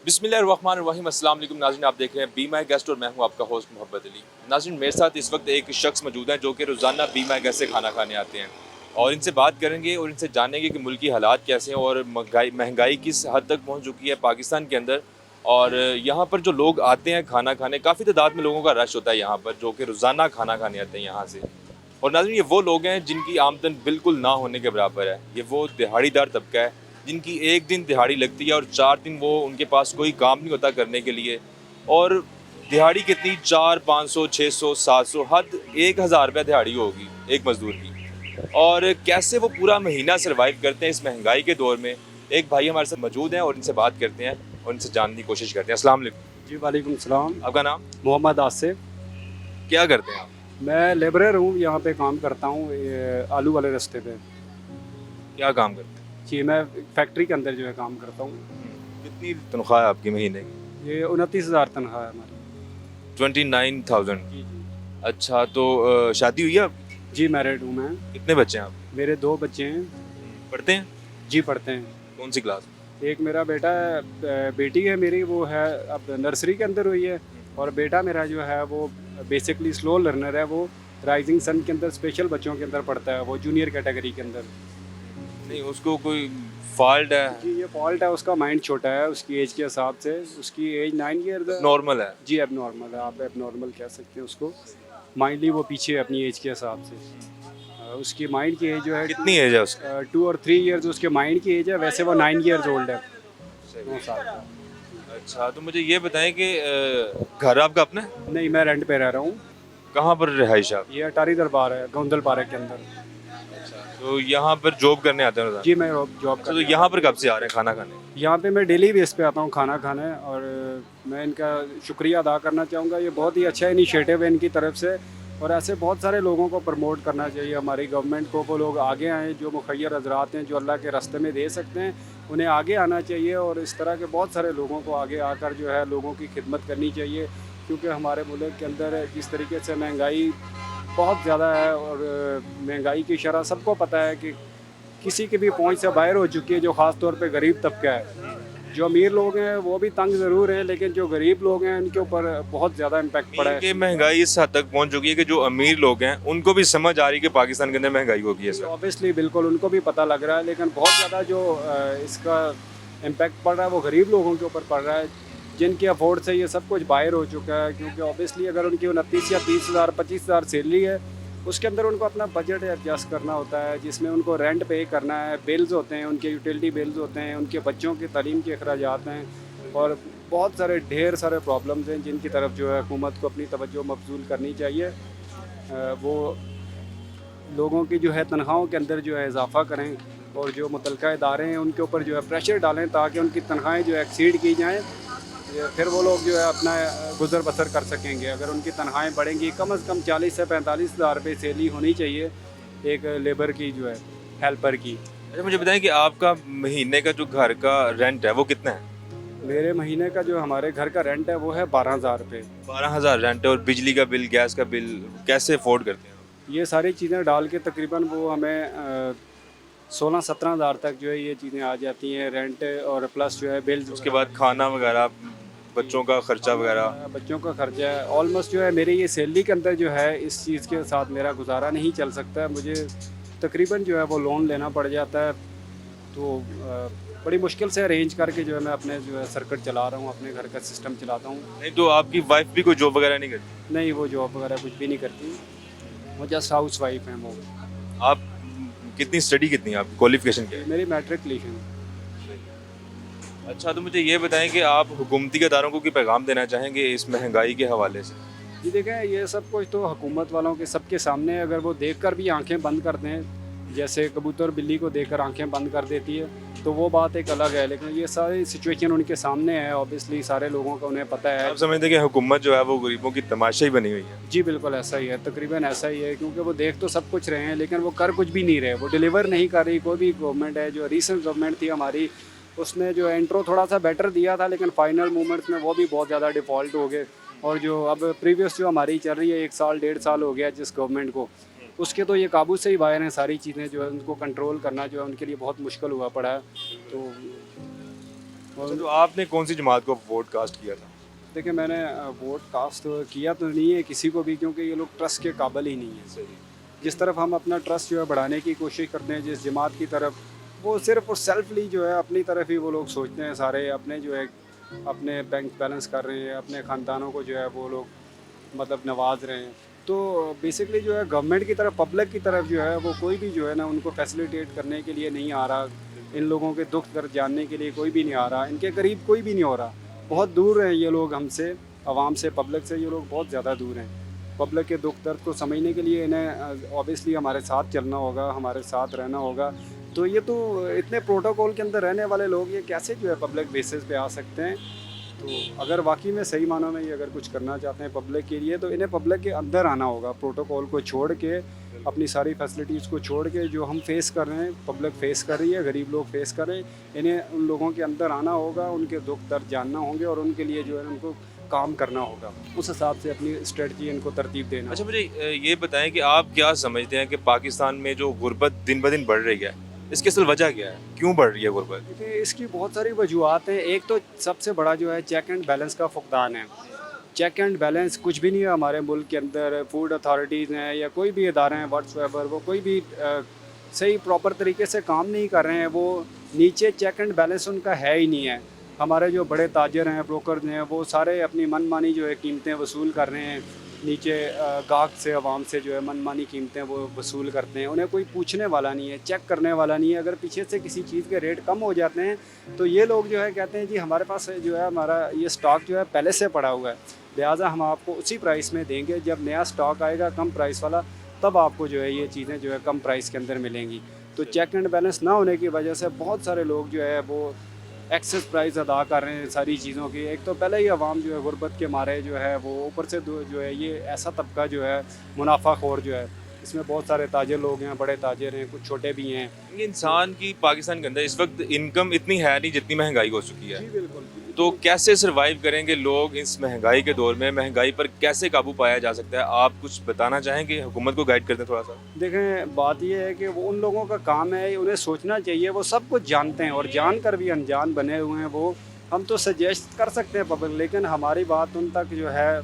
बिस्मिल्लाहिर्रहमानिर्रहीम। अस्सलाम वालेकुम नाज़रीन, आप देख रहे हैं बी माई गेस्ट और मैं हूं आपका होस्ट मोहम्मद अली। नाज़रीन, मेरे साथ इस वक्त एक शख्स मौजूद हैं जो कि रोज़ाना बी माई गेस्ट से खाना खाने आते हैं और इनसे बात करेंगे और इनसे जानेंगे कि मुल्की हालात कैसे हैं और महंगाई किस हद तक पहुँच चुकी है पाकिस्तान के अंदर। और यहाँ पर जो लोग आते हैं खाना खाने, काफ़ी तादाद में लोगों का रश होता है यहाँ पर, जो कि रोज़ाना खाना खाने आते हैं यहाँ से। और नाज़रीन, ये वो लोग हैं जिनकी आमदन बिल्कुल ना होने के बराबर है। ये वो दिहाड़ीदार तबका है जिनकी एक दिन दिहाड़ी लगती है और 4 दिन वो उनके पास कोई काम नहीं होता करने के लिए। और दिहाड़ी कितनी, 400, 500, 600, 700, हद 1000 रुपया दिहाड़ी होगी एक मज़दूर की। और कैसे वो पूरा महीना सर्वाइव करते हैं इस महंगाई के दौर में। एक भाई हमारे साथ मौजूद हैं और इनसे बात करते हैं और इनसे जानने की कोशिश करते हैं। अस्सलाम वालेकुम। जी वालेकुम सलाम। आपका नाम? मोहम्मद आसिफ। क्या करते हैं आप? मैं लेबरर हूँ, यहाँ पे काम करता हूँ आलू वाले रास्ते पे। क्या काम करते हैं? जी, मैं फैक्ट्री के अंदर जो है काम करता हूँ। कितनी तनख्वाह है आपकी महीने की? ये 29,000 तनख्वाह है हमारी। 29,000। जी जी। अच्छा, तो शादी हुई है आपकी? जी मैरिड हूँ मैं। कितने बच्चे हैं आप? मेरे 2 बच्चे हैं। पढ़ते हैं? जी पढ़ते हैं। कौन सी क्लास? एक मेरा बेटा है, बेटी है मेरी, वो है अब नर्सरी के अंदर हुई है। और बेटा मेरा जो है वो बेसिकली स्लो लर्नर है। वो राइजिंग सन के अंदर स्पेशल बच्चों के अंदर पढ़ता है, वो जूनियर कैटेगरी के अंदर। नहीं, उसको कोई फॉल्ट है? जी, ये फॉल्ट है, उसका माइंड छोटा है उसकी एज के हिसाब से। उसकी एज 9 ईयर है। नॉर्मल है? जी अब नॉर्मल है, आप अब नॉर्मल कह सकते हैं उसको। माइंडली वो पीछे है अपनी एज के हिसाब से। उसकी माइंड की एज जो है कितनी एज है उसकी? 2 और 3 ईयर्स उसके माइंड की एज है। वैसे वो 9 ईयर्स ओल्ड है, 9 साल का। अच्छा, तो मुझे ये बताएं कि घर आपका अपना है? नहीं, मैं रेंट पे रह रहा हूँ। कहाँ पर रिहाइश है आप? ये अटारी दरबार है, गोंदल पार्क के अंदर। तो यहाँ पर जॉब करने आते हैं रोज़ाना? जी मैं जॉब अच्छा, तो कर। यहाँ पर कब से आ रहे हैं खाना खाने? यहाँ पे मैं डेली बेस पे आता हूँ खाना खाने। और मैं इनका शुक्रिया अदा करना चाहूँगा। ये बहुत ही अच्छा इनिशिएटिव है इनकी तरफ से। और ऐसे बहुत सारे लोगों को प्रमोट करना चाहिए हमारी गवर्नमेंट को। वो लोग आगे आएँ जो मुखय्यर हजरात हैं, जो अल्लाह के रास्ते में दे सकते हैं, उन्हें आगे आना चाहिए। और इस तरह के बहुत सारे लोगों को आगे आकर जो है लोगों की खिदमत करनी चाहिए। क्योंकि हमारे मुल्क के अंदर जिस तरीके से महंगाई बहुत ज़्यादा है, और महंगाई की शरह सबको पता है कि किसी की भी पहुंच से बाहर हो चुकी है, जो ख़ास तौर पे गरीब तबका है। जो अमीर लोग हैं वो भी तंग ज़रूर हैं, लेकिन जो गरीब लोग हैं उनके ऊपर बहुत ज़्यादा इम्पैक्ट पड़ा है। कि महंगाई इस हद तक पहुँच चुकी है कि जो अमीर लोग हैं उनको भी समझ आ रही है कि पाकिस्तान के अंदर महंगाई होगी है सर। ऑब्वियसली बिल्कुल उनको भी पता लग रहा है, लेकिन बहुत ज़्यादा जो इसका इम्पैक्ट पड़ रहा है वो गरीब लोगों के ऊपर पड़ रहा है, जिनके अफोर्ड से ये सब कुछ बाहर हो चुका है। क्योंकि ऑब्वियसली अगर उनकी 29 या 30,000 25,000 सैलरी है, उसके अंदर उनको अपना बजट एडजस्ट करना होता है, जिसमें उनको रेंट पे करना है, बिल्स होते हैं, उनके यूटिलिटी बिल्स होते हैं, उनके बच्चों की तालीम के अखराजात हैं, और बहुत सारे ढेर सारे प्रॉब्लम्स हैं जिनकी तरफ जो है हुकूमत को अपनी तवज्जो मबज़ूल करनी चाहिए। वो लोगों की जो है तनख्वाहों के अंदर जो है इजाफ़ा करें, और जो मुतलका इदारे हैं उनके ऊपर जो है प्रेशर डालें ताकि उनकी तनख्वाहें जो है एक्सीड की जाएँ। फिर वो लोग जो है अपना गुज़र बसर कर सकेंगे। अगर उनकी तनख्वाहें बढ़ेंगी, कम से कम 40 से 45,000 रुपये सैलरी होनी चाहिए एक लेबर की, जो है हेल्पर की। अच्छा, मुझे बताएं कि आपका महीने का जो घर का रेंट है वो कितना है? मेरे महीने का जो हमारे घर का रेंट है वो है 12,000 रुपये। 12,000 रेंट है। और बिजली का बिल, गैस का बिल कैसे अफोर्ड करते हैं? ये सारी चीज़ें डाल के तकरीबन वो हमें 16-17,000 तक जो है ये चीज़ें आ जाती हैं, रेंट और प्लस जो है बिल्स। उसके बाद खाना वगैरह, बच्चों का खर्चा वगैरह? बच्चों का खर्चा है। ऑलमोस्ट जो है मेरी ये सैलरी के अंदर जो है इस चीज़ के साथ मेरा गुजारा नहीं चल सकता। मुझे तकरीबन जो है वो लोन लेना पड़ जाता है। तो बड़ी मुश्किल से अरेंज करके जो है मैं अपने जो है सर्किट चला रहा हूँ, अपने घर का सिस्टम चलाता हूँ। नहीं, तो आपकी वाइफ भी कोई जॉब वगैरह नहीं करती? नहीं, वो जॉब वगैरह कुछ भी नहीं करती, वो जस्ट हाउस वाइफ हैं वो। आप कितनी स्टडी, कितनी है आपकी, क्वालिफिकेशन क्या है? मेरी मैट्रिकुलेशन। अच्छा, तो मुझे ये बताएं कि आप हुकूमती इदारों को क्या पैगाम देना चाहेंगे इस महंगाई के हवाले से? जी देखें, ये सब कुछ तो हुकूमत वालों के सबके सामने है। अगर वो देखकर भी आंखें बंद कर दें, जैसे कबूतर बिल्ली को देखकर आंखें बंद कर देती है, तो वो बात एक अलग है। लेकिन ये सारी सिचुएशन उनके सामने है, ऑब्वियसली सारे लोगों को उन्हें पता है। आप समझते हैं कि हुकूमत जो है वो गरीबों की तमाशा ही बनी हुई है? जी बिल्कुल ऐसा ही है, तकरीबन ऐसा ही है। क्योंकि वो देख तो सब कुछ रहे हैं, लेकिन वो कर कुछ भी नहीं रहे, वो डिलीवर नहीं कर रही। कोई भी गवर्नमेंट है, जो रिसेंट गवर्नमेंट थी हमारी, उसने जो इंट्रो थोड़ा सा बेटर दिया था, लेकिन फाइनल मूवमेंट्स में वो भी बहुत ज़्यादा डिफ़ॉल्ट हो गए। और जो अब प्रीवियस जो हमारी चल रही है, 1 साल 1.5 साल हो गया जिस गवर्नमेंट को, उसके तो ये काबू से ही बाहर हैं। सारी चीज़ें जो है उनको कंट्रोल करना जो है उनके लिए बहुत मुश्किल हुआ पड़ा है। तो और तो आपने कौन सी जमात को वोट कास्ट किया था? देखिए मैंने वोट कास्ट किया तो नहीं है किसी को भी, क्योंकि ये लोग ट्रस्ट के काबिल ही नहीं है। सही। जिस तरफ हम अपना ट्रस्ट जो है बढ़ाने की कोशिश करते हैं जिस जमात की तरफ, वो सिर्फ और सेल्फली जो है अपनी तरफ ही वो लोग सोचते हैं, सारे अपने जो है अपने बैंक बैलेंस कर रहे हैं, अपने ख़ानदानों को जो है वो लोग मतलब नवाज रहे हैं। तो बेसिकली जो है गवर्नमेंट की तरफ, पब्लिक की तरफ जो है वो कोई भी जो है ना उनको फैसिलिटेट करने के लिए नहीं आ रहा, इन लोगों के दुख दर्द जानने के लिए कोई भी नहीं आ रहा, इनके करीब कोई भी नहीं हो रहा। बहुत दूर हैं ये लोग हमसे, आवाम से, पब्लिक से ये लोग बहुत ज़्यादा दूर हैं। पब्लिक के दुख दर्द को समझने के लिए इन्हें ऑब्वियसली हमारे साथ चलना होगा, हमारे साथ रहना होगा। तो ये तो इतने प्रोटोकॉल के अंदर रहने वाले लोग ये कैसे जो है पब्लिक बेसिस पे आ सकते हैं? तो अगर वाकई में सही मानों में ये अगर कुछ करना चाहते हैं पब्लिक के लिए, तो इन्हें पब्लिक के अंदर आना होगा, प्रोटोकॉल को छोड़ के, अपनी सारी फैसिलिटीज़ को छोड़ के, जो हम फेस कर रहे हैं, पब्लिक फेस कर रही है, गरीब लोग फेस कर रहे हैं, इन्हें उन लोगों के अंदर आना होगा, उनके दुख दर्द जानना होंगे और उनके लिए जो है उनको काम करना होगा, उस हिसाब से अपनी स्ट्रेटजी इनको तरतीब देना। अच्छा, मुझे ये बताएं कि आप क्या समझते हैं कि पाकिस्तान में जो गुर्बत दिन ब दिन बढ़ रही है, इसकी असल वजह क्या है? क्यों बढ़ रही है गुर्बत? देखिए इसकी बहुत सारी वजूहत हैं। एक तो सबसे बड़ा जो है चेक एंड बैलेंस का फुकदान है। चेक एंड बैलेंस कुछ भी नहीं है हमारे मुल्क के अंदर। फूड अथॉरिटीज़ हैं या कोई भी इदारे हैं व्हाट्सएवर, वो कोई भी सही प्रॉपर तरीके से काम नहीं कर रहे हैं। वो नीचे चेक एंड बैलेंस उनका है ही नहीं है। हमारे जो बड़े ताजर हैं, ब्रोकर हैं, वो सारे अपनी मनमानी जो है कीमतें वसूल कर रहे हैं। नीचे गाहक से, आवाम से जो है मनमानी कीमतें वो वसूल करते हैं। उन्हें कोई पूछने वाला नहीं है, चेक करने वाला नहीं है। अगर पीछे से किसी चीज़ के रेट कम हो जाते हैं तो ये लोग जो है कहते हैं जी हमारे पास जो है हमारा ये स्टॉक जो है पहले से पड़ा हुआ है, लिहाजा हम आपको उसी प्राइस में देंगे। जब नया स्टॉक आएगा कम प्राइस वाला, तब आपको जो है ये चीज़ें जो है कम प्राइस के अंदर मिलेंगी। तो चेक एंड बैलेंस ना होने की वजह से बहुत सारे लोग जो है वो एक्सेस प्राइस अदा कर रहे हैं सारी चीज़ों की। एक तो पहले ही आवाम जो है गुर्बत के मारे जो है वो, ऊपर से जो है ये ऐसा तबका जो है मुनाफाखोर जो है, इसमें बहुत सारे ताजर लोग हैं, बड़े ताजर हैं, कुछ छोटे भी हैं। इंसान की पाकिस्तान के अंदर इस वक्त इनकम इतनी है नहीं जितनी महंगाई हो चुकी है। जी बिल्कुल। तो कैसे सरवाइव करेंगे लोग इस महंगाई के दौर में? महंगाई पर कैसे काबू पाया जा सकता है? आप कुछ बताना चाहेंगे, हुकूमत को गाइड करते हैं थोड़ा सा। देखें बात यह है कि वो उन लोगों का काम है, उन्हें सोचना चाहिए। वो सब कुछ जानते हैं और जानकर भी अनजान बने हुए हैं। वो हम तो सजेस्ट कर सकते हैं पब्लिक, लेकिन हमारी बात उन तक जो है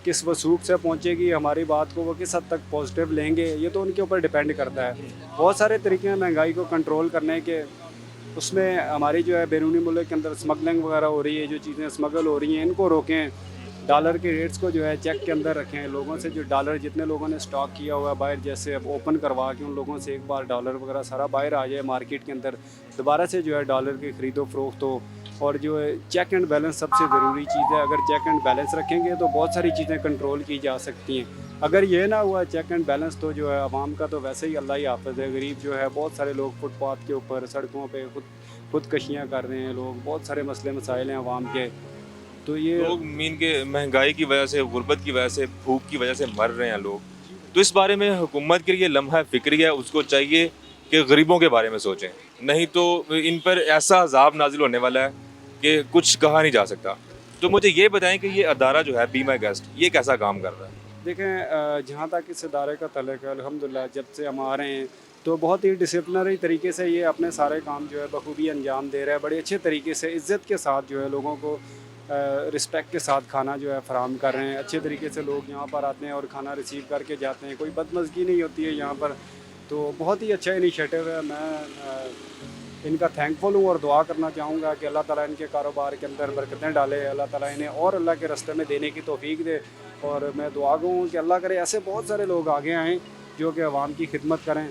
किस वसूख से पहुंचेगी, हमारी बात को वो किस हद तक पॉजिटिव लेंगे, ये तो उनके ऊपर डिपेंड करता है। बहुत सारे तरीके हैं महंगाई को कंट्रोल करने के। उसमें हमारी जो है बैरूनी मुल्क के अंदर स्मगलिंग वगैरह हो रही है, जो चीज़ें स्मगल हो रही हैं इनको रोकें। डॉलर के रेट्स को जो है चेक के अंदर रखें। लोगों से जो डॉलर जितने लोगों ने स्टॉक किया हुआ है बाहर, जैसे अब ओपन करवा के उन लोगों से एक बार डॉलर वगैरह सारा बाहर आ जाए मार्केट के अंदर, दोबारा से जो है डॉलर की ख़रीदो फरोख्त हो। और जो है चेक एंड बैलेंस सबसे ज़रूरी चीज़ है। अगर चेक एंड बैलेंस रखेंगे तो बहुत सारी चीज़ें कंट्रोल की जा सकती हैं। अगर ये ना हुआ चेक एंड बैलेंस, तो जो है आवाम का तो वैसे ही अल्लाह ही हाफ़िज़ है। गरीब जो है, बहुत सारे लोग फुटपाथ के ऊपर, सड़कों पे खुदकशियाँ कर रहे हैं लोग। बहुत सारे मसले मसाइल हैं आवाम के। तो ये लोग मीन के महंगाई की वजह से, गुर्बत की वजह से, भूख की वजह से मर रहे हैं लोग। तो इस बारे में हुकूमत के लिए लम्हा फ़िक्री है, उसको चाहिए कि गरीबों के बारे में सोचें, नहीं तो इन पर ऐसा अजाब नाजिल होने वाला है कि कुछ कहा नहीं जा सकता। तो मुझे ये बताएं कि ये अदारा जो है बी माई गेस्ट, ये कैसा काम कर रहा है? देखें जहाँ तक इस इदारे का तल्लुक़ है, अल्हम्दुलिल्लाह जब से हम आ रहे हैं तो बहुत ही डिसिप्लिनरी तरीके से ये अपने सारे काम जो है बखूबी अंजाम दे रहा है। बड़े अच्छे तरीके से, इज़्ज़त के साथ जो है लोगों को रिस्पेक्ट के साथ खाना जो है फ़राहम कर रहे हैं। अच्छे तरीके से लोग यहाँ पर आते हैं और खाना रिसीव करके जाते हैं। कोई बदमज़गी नहीं होती है यहाँ पर। तो बहुत ही अच्छा इनिशिएटिव है। मैं इनका थैंकफुल हूँ और दुआ करना चाहूँगा कि अल्लाह ताला इनके कारोबार के अंदर बरकतें डाले, अल्लाह ताला इन्हें और अल्लाह के रास्ते में देने की तौफीक दे। और मैं दुआ गो हूँ कि अल्लाह करे ऐसे बहुत सारे लोग आगे आएँ जो कि आवाम की खिदमत करें,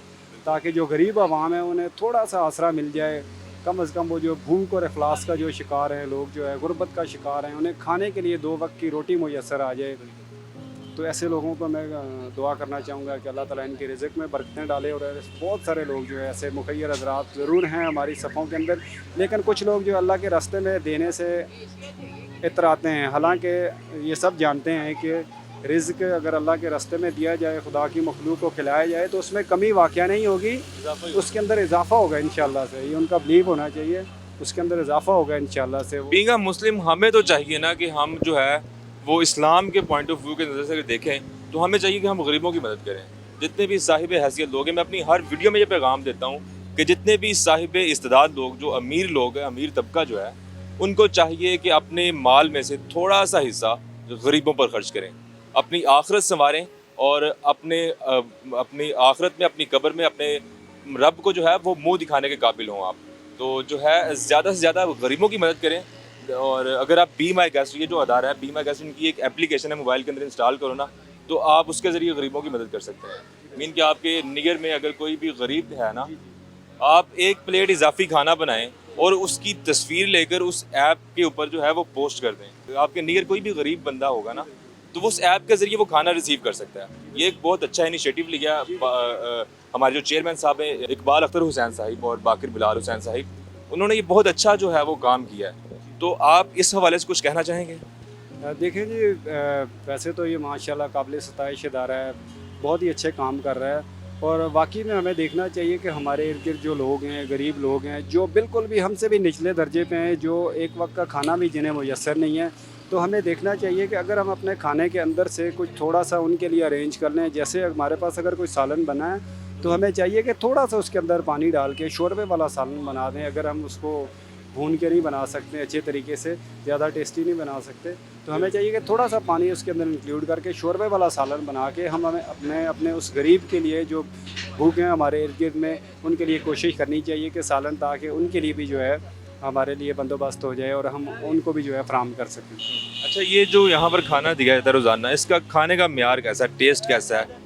ताकि जो गरीब आवाम है उन्हें थोड़ा सा आसरा मिल जाए। कम से कम वो जो भूख और अफलास का जो शिकार हैं लोग, जो है गुर्बत का शिकार हैं, उन्हें खाने के लिए 2 वक्त की रोटी मुयस्सर आ जाए। तो ऐसे लोगों को मैं दुआ करना चाहूँगा कि अल्लाह ताला इनके रिज़्क़ में बरकतें डाले। और बहुत सारे लोग जो है ऐसे मुखय्यर हज़रात ज़रूर हैं हमारी सफ़ों के अंदर, लेकिन कुछ लोग जो अल्लाह के रास्ते में देने से इतराते हैं। हालांकि ये सब जानते हैं कि रिज़्क़ अगर अल्लाह के रास्ते में दिया जाए, खुदा की मखलूक को खिलाया जाए, तो उसमें कमी वाक़या नहीं होगी, उसके अंदर इजाफ़ा होगा इंशाअल्लाह से। ये उनका बिलीव होना चाहिए, उसके अंदर इजाफ़ा होगा इंशाअल्लाह से। बीइंग अ मुस्लिम, हमें तो चाहिए ना कि हम जो है वो इस्लाम के पॉइंट ऑफ व्यू के नज़र से अगर देखें तो हमें चाहिए कि हम गरीबों की मदद करें। जितने भी साहिब हैसियत लोग हैं, मैं अपनी हर वीडियो में ये पैगाम देता हूँ कि जितने भी साहिब इस्तेदाद लोग, जो अमीर लोग हैं, अमीर तबका जो है, उनको चाहिए कि अपने माल में से थोड़ा सा हिस्सा गरीबों पर खर्च करें, अपनी आखिरत संवारें और अपनी आखिरत में, अपनी कब्र में अपने रब को जो है वो मुंह दिखाने के काबिल हों आप। तो जो है ज़्यादा से ज़्यादा गरीबों की मदद करें। और अगर आप बी माई गेस्ट, ये जो अदारा है बी माई गेस्ट, इनकी एक एप्लीकेशन है, मोबाइल के अंदर इंस्टॉल करो ना, तो आप उसके ज़रिए गरीबों की मदद कर सकते हैं। मीन कि आपके नियर में अगर कोई भी गरीब है ना, आप एक प्लेट इजाफी खाना बनाएं और उसकी तस्वीर लेकर उस ऐप के ऊपर जो है वो पोस्ट कर दें। तो आपके नियर कोई भी गरीब बंदा होगा ना, तो वो उस ऐप के ज़रिए वो खाना रिसीव कर सकता है। ये एक बहुत अच्छा इनिशिएटिव लिया हमारे जो चेयरमैन साहब हैं, इकबाल अख्तर हुसैन साहिब और बाकिर बिलाल हुसैन साहिब, उन्होंने ये बहुत अच्छा जो है वो काम किया है। तो आप इस हवाले से कुछ कहना चाहेंगे? देखिए जी, वैसे तो ये माशाल्लाह काबिल सताइश इदारा है, बहुत ही अच्छे काम कर रहा है। और वाकई में हमें देखना चाहिए कि हमारे इर्द गिर्द जो लोग हैं, गरीब लोग हैं, जो बिल्कुल भी हमसे भी निचले दर्जे पे हैं, जो एक वक्त का खाना भी जिन्हें मुयस्सर नहीं है, तो हमें देखना चाहिए कि अगर हम अपने खाने के अंदर से कुछ थोड़ा सा उनके लिए अरेंज कर लें। जैसे हमारे पास अगर कोई सालन बना है तो हमें चाहिए कि थोड़ा सा उसके अंदर पानी डाल के शोरबे वाला सालन बना दें। अगर हम उसको भून के नहीं बना सकते अच्छे तरीके से, ज़्यादा टेस्टी नहीं बना सकते, तो हमें चाहिए कि थोड़ा सा पानी उसके अंदर इंक्लूड करके शोरबे वाला सालन बना के हमें अपने अपने उस गरीब के लिए जो भूखे हैं हमारे इर्द गिर्द में, उनके लिए कोशिश करनी चाहिए कि सालन, ताकि उनके लिए भी जो है हमारे लिए बंदोबस्त हो जाए और हम उनको भी जो है फराहम कर सकें। अच्छा, ये जो यहाँ पर खाना दिया जाता है रोज़ाना, इसका खाने का म्यार कैसा है, टेस्ट कैसा है?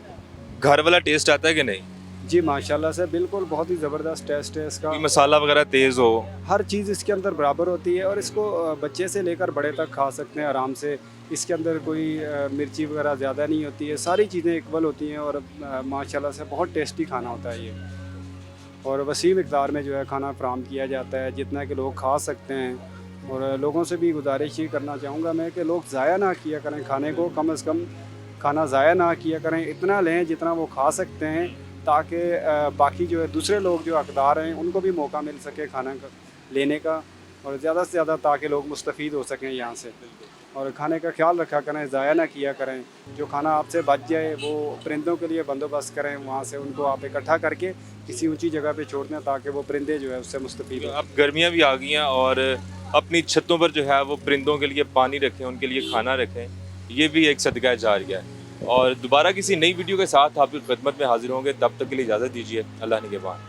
घर वाला टेस्ट आता है कि नहीं? जी माशाल्लाह से बिल्कुल बहुत ही ज़बरदस्त टेस्ट है इसका। कोई मसाला वगैरह तेज़ हो? हर चीज़ इसके अंदर बराबर होती है और इसको बच्चे से लेकर बड़े तक खा सकते हैं आराम से। इसके अंदर कोई मिर्ची वगैरह ज़्यादा नहीं होती है, सारी चीज़ें इक्वल होती हैं और माशाल्लाह से बहुत टेस्टी खाना होता है ये। और वसी मिक़दार में जो है खाना फराहम किया जाता है जितना कि लोग खा सकते हैं। और लोगों से भी गुजारिश ही करना चाहूँगा मैं कि लोग ज़ाया ना किया करें खाने को, कम से कम खाना ज़ाया ना किया करें, इतना लें जितना वो खा सकते हैं, ताकि बाकी जो है दूसरे लोग जो हकदार हैं उनको भी मौका मिल सके खाना का लेने का, और ज़्यादा से ज़्यादा ताकि लोग मुस्तफ़ीद हो सकें यहाँ से। और खाने का ख्याल रखा करें, ज़ाया ना किया करें। जो खाना आपसे बच जाए वो परिंदों के लिए बंदोबस्त करें, वहाँ से उनको आप इकट्ठा करके किसी ऊंची जगह पे छोड़ दें ताकि वो परिंदे जो है उससे मुस्तफ़ीद हों। अब गर्मियाँ भी आ गई हैं और अपनी छतों पर जो है वो परिंदों के लिए पानी रखें, उनके लिए खाना रखें, ये भी एक सदका जारिया है। और दोबारा किसी नई वीडियो के साथ आपकी खिदमत में हाजिर होंगे, तब तक के लिए इजाज़त दीजिए। अल्लाह निगहबान।